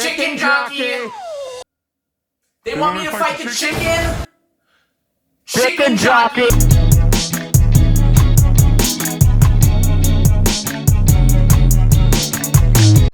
Chicken jockey! They want me to fight the chicken? Chicken jockey!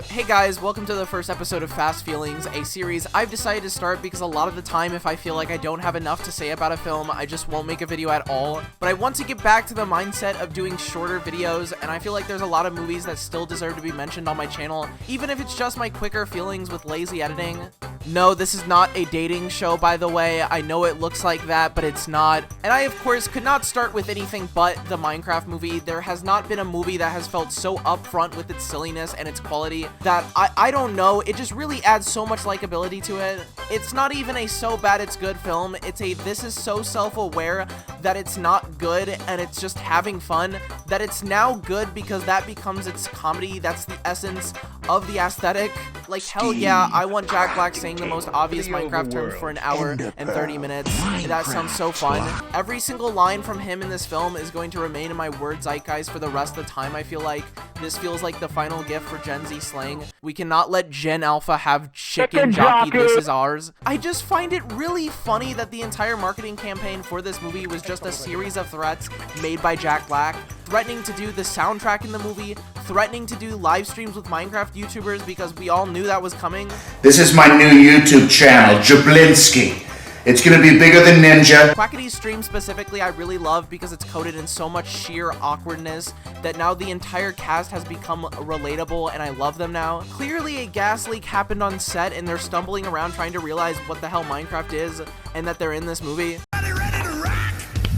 Hey guys, welcome to the first episode of Fast Feelings, a series I've decided to start because a lot of the time if I feel like I don't have enough to say about a film, I just won't make a video at all. But I want to get back to the mindset of doing shorter videos, and I feel like there's a lot of movies that still deserve to be mentioned on my channel, even if it's just my quicker feelings with lazy editing. No, this is not a dating show, by the way. I know it looks like that, but it's not. And I, of course, could not start with anything but the Minecraft movie. There has not been a movie that has felt so upfront with its silliness and its quality that I don't know, it just really adds so much likability to it. It's not even a so bad it's good film. It's a this is so self-aware that it's not good and it's just having fun that it's now good because that becomes its comedy. That's the essence of the aesthetic. Like, hell yeah, I want Jack Black saying the most obvious Minecraft terms for an hour and 30 minutes. That sounds so fun. Every single line from him in this film is going to remain in my word zeitgeist for the rest of the time. I feel like this feels like the final gift for Gen Z slang. We cannot let Gen Alpha have chicken jockey, this is ours. I just find it really funny that the entire marketing campaign for this movie was just a series of threats made by Jack Black, threatening to do the soundtrack in the movie, threatening to do live streams with Minecraft YouTubers because we all knew that was coming. This is my new YouTube channel, Jablinski. It's gonna be bigger than Ninja. Quackity's stream specifically I really love because it's coated in so much sheer awkwardness that now the entire cast has become relatable and I love them now. Clearly a gas leak happened on set and they're stumbling around trying to realize what the hell Minecraft is and that they're in this movie. Ready to rock?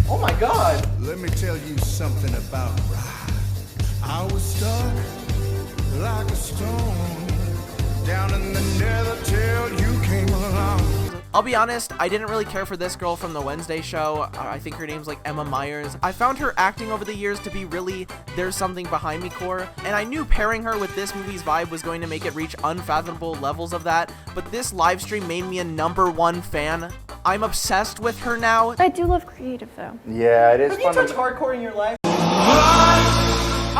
Oh my god. Let me tell you something about rock. I was stuck like a stone down in the nether till you came along. I'll be honest, I didn't really care for this girl from the Wednesday show. I think her name's like Emma Myers. I found her acting over the years to be really there's something behind me core, and I knew pairing her with this movie's vibe was going to make it reach unfathomable levels of that, but this live stream made me a #1 fan. I'm obsessed with her now. I do love creative though. Yeah, it is Have you fun. touched hardcore in your life?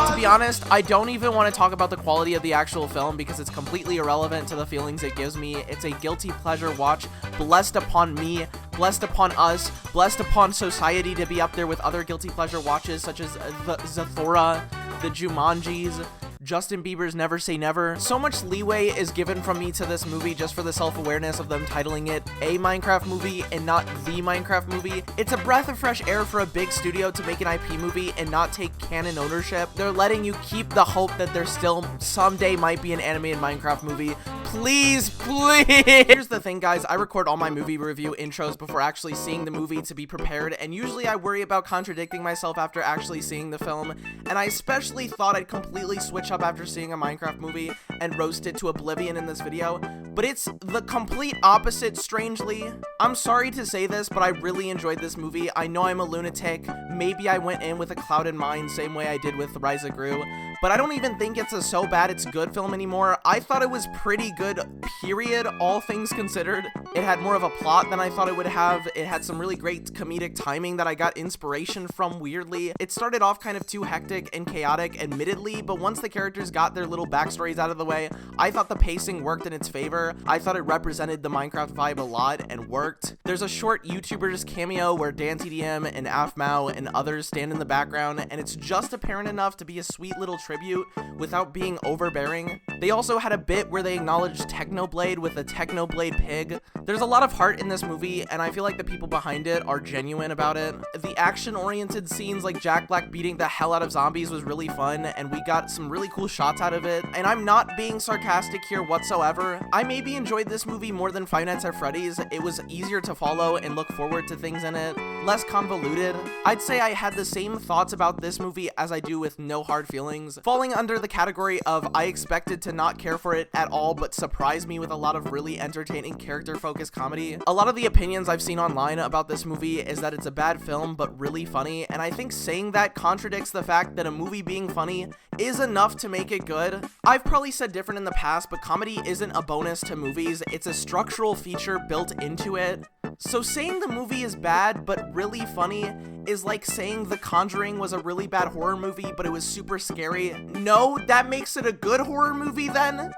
To be honest, I don't even want to talk about the quality of the actual film because it's completely irrelevant to the feelings it gives me. It's a guilty pleasure watch, blessed upon me, blessed upon us, blessed upon society to be up there with other guilty pleasure watches such as the Zathura, the Jumanjis, Justin Bieber's Never Say Never. So much leeway is given from me to this movie just for the self-awareness of them titling it a Minecraft movie and not the Minecraft movie. It's a breath of fresh air for a big studio to make an IP movie and not take canon ownership. They're letting you keep the hope that there still someday might be an animated Minecraft movie. Please, please. Here's the thing, guys. I record all my movie review intros before actually seeing the movie to be prepared, and usually I worry about contradicting myself after actually seeing the film, and I especially thought I'd completely switch up after seeing a Minecraft movie and roast it to oblivion in this video, but it's the complete opposite, strangely. I'm sorry to say this, but I really enjoyed this movie. I know I'm a lunatic. Maybe I went in with a clouded mind, same way I did with Rise of Gru, but I don't even think it's a so bad it's good film anymore. I thought it was pretty good, period, all things considered. It had more of a plot than I thought it would have. It had some really great comedic timing that I got inspiration from, weirdly. It started off kind of too hectic and chaotic, admittedly, but once the characters got their little backstories out of the way, I thought the pacing worked in its favor. I thought it represented the Minecraft vibe a lot and worked. There's a short YouTubers cameo where DanTDM and AFMAO and others stand in the background, and it's just apparent enough to be a sweet little tribute without being overbearing. They also had a bit where they acknowledged Technoblade with a Technoblade pig. There's a lot of heart in this movie, and I feel like the people behind it are genuine about it. The action-oriented scenes like Jack Black beating the hell out of zombies was really fun, and we got some really cool shots out of it, and I'm not being sarcastic here whatsoever. I maybe enjoyed this movie more than Five Nights at Freddy's. It was easier to follow and look forward to things in it, less convoluted. I'd say I had the same thoughts about this movie as I do with No Hard Feelings, falling under the category of I expected to not care for it at all but surprised me with a lot of really entertaining character-focused comedy. A lot of the opinions I've seen online about this movie is that it's a bad film but really funny, and I think saying that contradicts the fact that a movie being funny is enough to make it good. I've probably said different in the past, but comedy isn't a bonus to movies, it's a structural feature built into it. So saying the movie is bad but really funny is like saying The Conjuring was a really bad horror movie but it was super scary. No, that makes it a good horror movie then?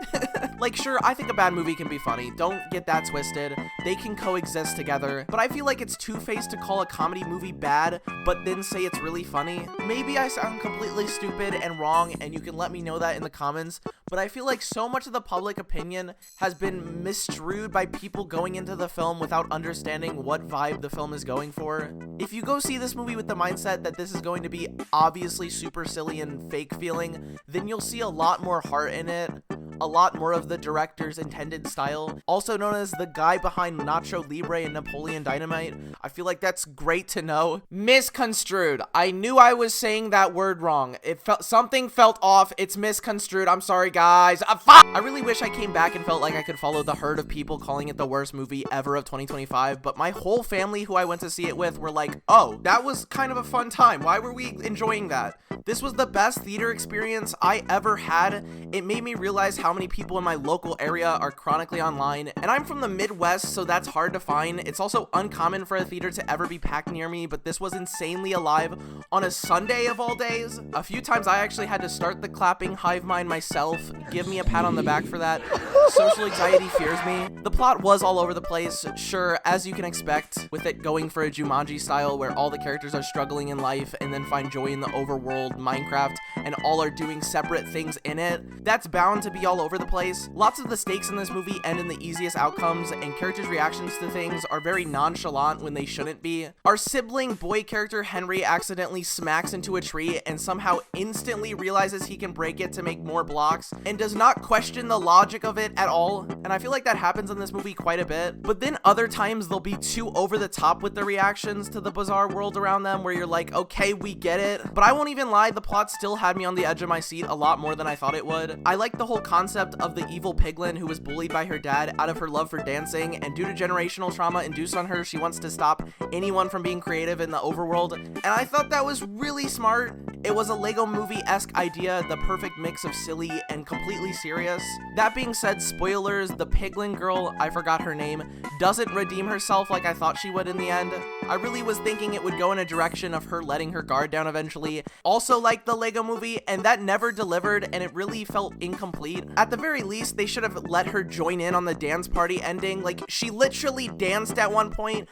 Like, sure, I think a bad movie can be funny. Don't get that twisted. They can coexist together. But I feel like it's two-faced to call a comedy movie bad, but then say it's really funny. Maybe I sound completely stupid and wrong, and you can let me know that in the comments, but I feel like so much of the public opinion has been misstrued by people going into the film without understanding what vibe the film is going for. If you go see this movie with the mindset that this is going to be obviously super silly and fake feeling, then you'll see a lot more heart in it, a lot more of the director's intended style, also known as the guy behind Nacho Libre and Napoleon Dynamite. I feel like that's great to know. Misconstrued. I knew I was saying that word wrong. Something felt off. It's misconstrued. I'm sorry, guys. I really wish I came back and felt like I could follow the herd of people calling it the worst movie ever of 2025, but my whole family who I went to see it with were like, oh, that was kind of a fun time. Why were we enjoying that? This was the best theater experience I ever had. It made me realize how many people in my local area are chronically online, and I'm from the Midwest, so that's hard to find. It's also uncommon for a theater to ever be packed near me, but this was insanely alive on a Sunday of all days. A few times I actually had to start the clapping hive mind myself. Give me a pat on the back for that. Social anxiety fears me. The plot was all over the place, sure, as you can expect, with it going for a Jumanji style where all the characters are struggling in life and then find joy in the overworld Minecraft and all are doing separate things in it. That's bound to be all over the place. Lots of the stakes in this movie end in the easiest outcomes, and characters' reactions to things are very nonchalant when they shouldn't be. Our sibling boy character Henry accidentally smacks into a tree and somehow instantly realizes he can break it to make more blocks and does not question the logic of it at all, and I feel like that happens in this movie quite a bit. But then other times they'll be too over the top with the reactions to the bizarre world around them where you're like, okay, we get it. But I won't even lie, the plot still had me on the edge of my seat a lot more than I thought it would. I like the whole concept of the evil piglin who was bullied by her dad out of her love for dancing, and due to generational trauma induced on her, she wants to stop anyone from being creative in the overworld, and I thought that was really smart. It was a Lego movie-esque idea, the perfect mix of silly and completely serious. That being said, spoilers, the piglin girl, I forgot her name, doesn't redeem herself like I thought she would in the end. I really was thinking it would go in a direction of her letting her guard down eventually, also like the Lego movie, and that never delivered, and it really felt incomplete. At the very least, they should have let her join in on the dance party ending. Like, she literally danced at one point.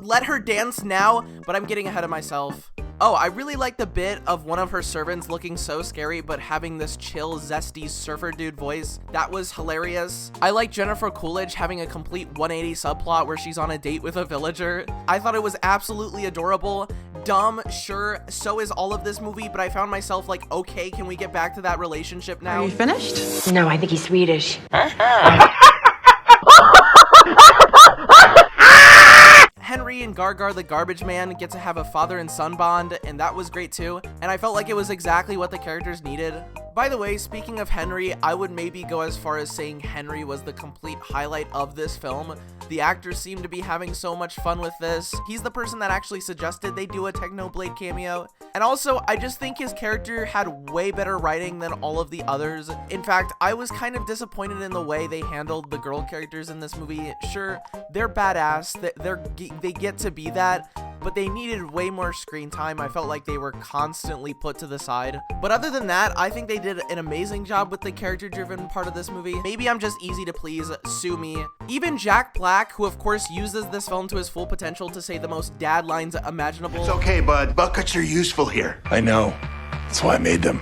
Let her dance now, but I'm getting ahead of myself. Oh, I really like the bit of one of her servants looking so scary but having this chill, zesty surfer dude voice. That was hilarious. I like Jennifer Coolidge having a complete 180 subplot where she's on a date with a villager. I thought it was absolutely adorable. Dumb, sure, so is all of this movie, but I found myself like, okay, can we get back to that relationship now? Are you finished? No, I think he's Swedish. Henry and Gargar the garbage man get to have a father and son bond, and that was great too, and I felt like it was exactly what the characters needed. By the way, speaking of Henry, I would maybe go as far as saying Henry was the complete highlight of this film. The actors seem to be having so much fun with this. He's the person that actually suggested they do a Technoblade cameo. And also, I just think his character had way better writing than all of the others. In fact, I was kind of disappointed in the way they handled the girl characters in this movie. Sure, they're badass, they get to be that, but they needed way more screen time. I felt like they were constantly put to the side. But other than that, I think they did an amazing job with the character-driven part of this movie. Maybe I'm just easy to please, sue me. Even Jack Black, who of course uses this film to his full potential to say the most dad lines imaginable. It's okay, bud. Buckets are useful here. I know. That's why I made them.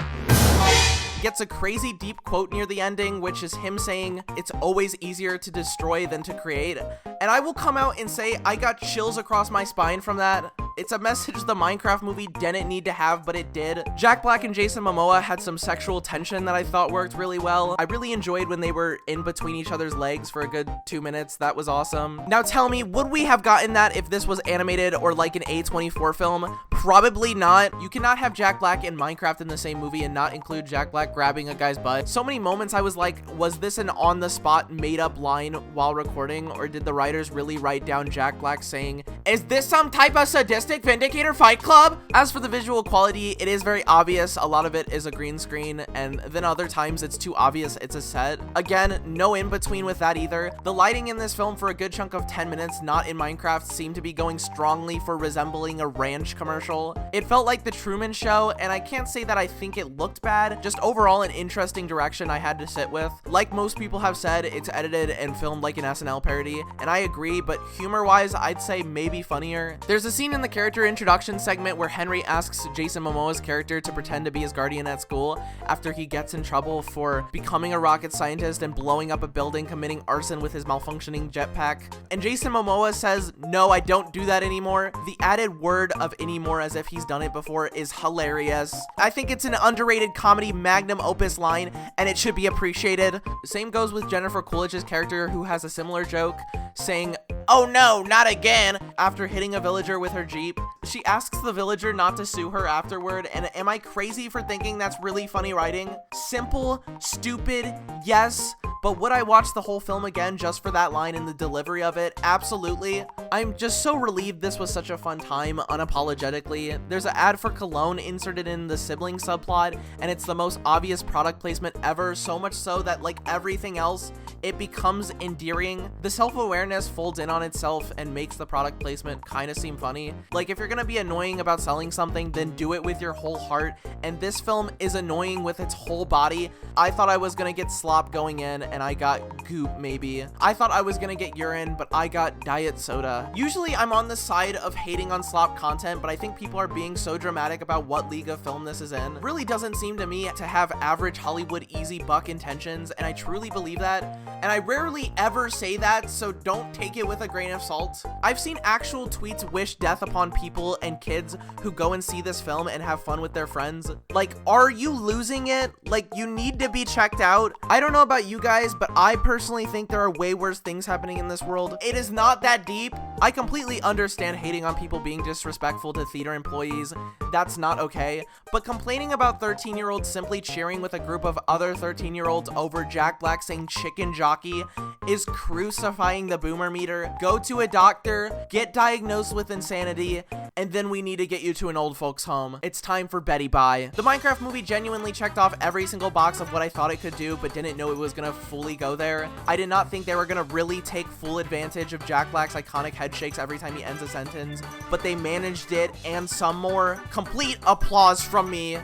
Gets a crazy deep quote near the ending, which is him saying, it's always easier to destroy than to create. And I will come out and say I got chills across my spine from that. It's a message the Minecraft movie didn't need to have, but it did. Jack Black and Jason Momoa had some sexual tension that I thought worked really well. I really enjoyed when they were in between each other's legs for a good 2 minutes. That was awesome. Now tell me, would we have gotten that if this was animated or like an A24 film? Probably not. You cannot have Jack Black and Minecraft in the same movie and not include Jack Black grabbing a guy's butt. So many moments I was like, was this an on-the-spot made-up line while recording, or did the writers really write down Jack Black saying, Is this some type of sadistic Vindicator Fight Club? As for the visual quality, it is very obvious. A lot of it is a green screen, and then other times it's too obvious it's a set. Again, no in between with that either. The lighting in this film for a good chunk of 10 minutes, not in Minecraft, seemed to be going strongly for resembling a ranch commercial. It felt like the Truman Show, and I can't say that I think it looked bad, just overall an interesting direction I had to sit with. Like most people have said, it's edited and filmed like an SNL parody, and I agree, but humor-wise, I'd say maybe funnier. There's a scene in the character introduction segment where Henry asks Jason Momoa's character to pretend to be his guardian at school after he gets in trouble for becoming a rocket scientist and blowing up a building, committing arson with his malfunctioning jetpack. And Jason Momoa says, "No, I don't do that anymore." The added word of anymore as if he's done it before is hilarious. I think it's an underrated comedy magnum opus line, and it should be appreciated. Same goes with Jennifer Coolidge's character, who has a similar joke, saying, "Oh no, not again," after hitting a villager with her Jeep. She asks the villager not to sue her afterward, and am I crazy for thinking that's really funny writing? Simple, stupid, yes, but would I watch the whole film again just for that line and the delivery of it? Absolutely. I'm just so relieved this was such a fun time, unapologetically. There's an ad for cologne inserted in the sibling subplot, and it's the most obvious product placement ever, so much so that, like everything else, it becomes endearing. The self-awareness folds in on itself and makes the product placement kind of seem funny. Like, if you're gonna be annoying about selling something, then do it with your whole heart, and this film is annoying with its whole body. I thought I was gonna get slop going in, and I got goop maybe. I thought I was gonna get urine, but I got diet soda. Usually I'm on the side of hating on slop content, but I think people are being so dramatic about what league of film this is in. Really doesn't seem to me to have average Hollywood easy buck intentions, and I truly believe that. And I rarely ever say that, so don't take it with a grain of salt. I've seen actual tweets wish death upon people and kids who go and see this film and have fun with their friends. Like, are you losing it? Like, you need to be checked out. I don't know about you guys, but I personally think there are way worse things happening in this world. It is not that deep. I completely understand hating on people being disrespectful to theater employees. That's not okay. But complaining about 13-year-olds simply cheering with a group of other 13-year-olds over Jack Black saying chicken jockey is crucifying the boomer meter. Go to a doctor, get diagnosed with insanity, and then we need to get you to an old folks home. It's time for Betty Bye. The Minecraft movie genuinely checked off every single box of what I thought it could do, but didn't know it was gonna fully go there. I did not think they were gonna really take full advantage of Jack Black's iconic head shakes every time he ends a sentence, but they managed it and some more. Complete applause from me.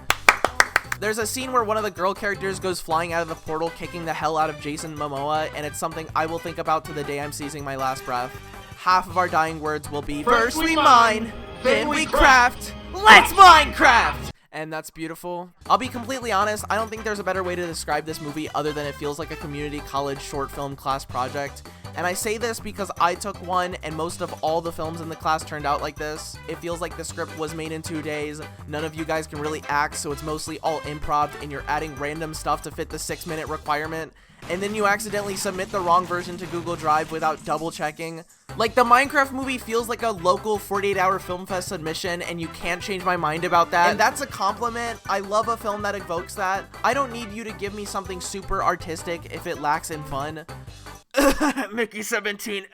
There's a scene where one of the girl characters goes flying out of the portal, kicking the hell out of Jason Momoa, and it's something I will think about to the day I'm seizing my last breath. Half of our dying words will be, "First we mine, then we craft, let's Minecraft!" And that's beautiful. I'll be completely honest, I don't think there's a better way to describe this movie other than it feels like a community college short film class project. And I say this because I took one, and most of all the films in the class turned out like this. It feels like the script was made in 2 days. None of you guys can really act, so it's mostly all improv, and you're adding random stuff to fit the 6-minute requirement. And then you accidentally submit the wrong version to Google Drive without double checking. Like, the Minecraft movie feels like a local 48-hour film fest submission, and you can't change my mind about that. And that's a compliment. I love a film that evokes that. I don't need you to give me something super artistic if it lacks in fun. Mickey 17.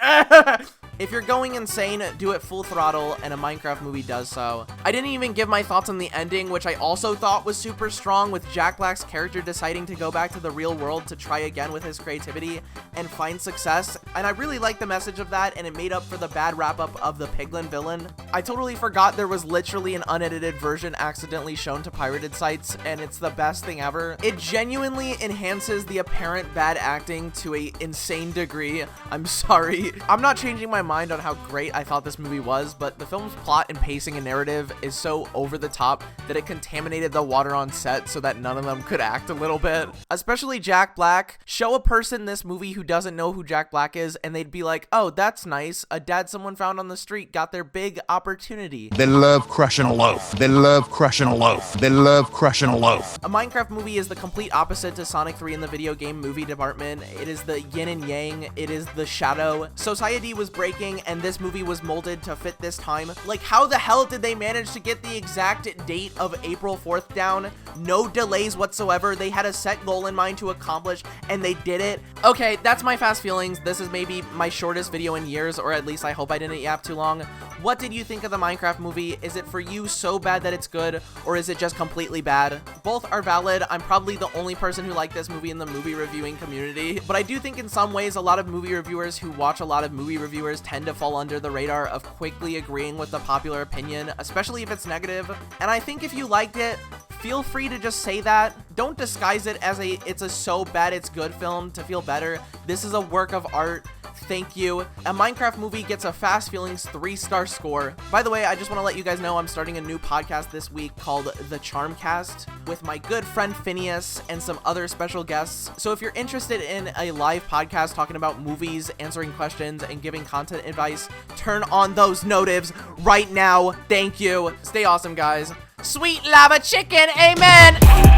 If you're going insane, do it full throttle, and a Minecraft movie does so. I didn't even give my thoughts on the ending, which I also thought was super strong, with Jack Black's character deciding to go back to the real world to try again with his creativity and find success. And I really like the message of that, and it made up for the bad wrap-up of the Piglin villain. I totally forgot there was literally an unedited version accidentally shown to pirated sites, and it's the best thing ever. It genuinely enhances the apparent bad acting to a insane degree. I'm sorry. I'm not changing my mind on how great I thought this movie was, but the film's plot and pacing and narrative is so over the top that it contaminated the water on set so that none of them could act a little bit. Especially Jack Black. Show a person this movie who doesn't know who Jack Black is, and they'd be like, "Oh, that's nice. A dad someone found on the street got their big opportunity." They love crushing a loaf. They love crushing a loaf. They love crushing a loaf. A Minecraft movie is the complete opposite to Sonic 3 in the video game movie department. It is the yin and yang. It is the shadow. Society was breaking, and this movie was molded to fit this time. Like, how the hell did they manage to get the exact date of April 4th down? No delays whatsoever. They had a set goal in mind to accomplish, and they did it. Okay, that's my fast feelings. This is maybe my shortest video in years, or at least I hope I didn't yap too long. What did you think of the Minecraft movie? Is it for you so bad that it's good, or is it just completely bad? Both are valid. I'm probably the only person who liked this movie in the movie reviewing community, but I do think in some ways a lot of movie reviewers who watch a lot of movie reviewers tend to fall under the radar of quickly agreeing with the popular opinion, especially if it's negative. And I think if you liked it, feel free to just say that. Don't disguise it as it's a so bad it's good film to feel better. This is a work of art. Thank you. A Minecraft movie gets a Fast Feelings 3-star score. By the way, I just want to let you guys know I'm starting a new podcast this week called The Charmcast with my good friend Phineas and some other special guests. So if you're interested in a live podcast talking about movies, answering questions, and giving content advice, turn on those notives right now. Thank you. Stay awesome, guys. Sweet lava chicken, amen!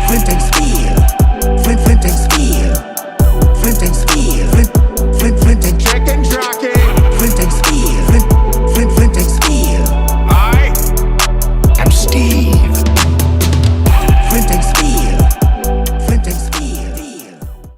Flint and steel.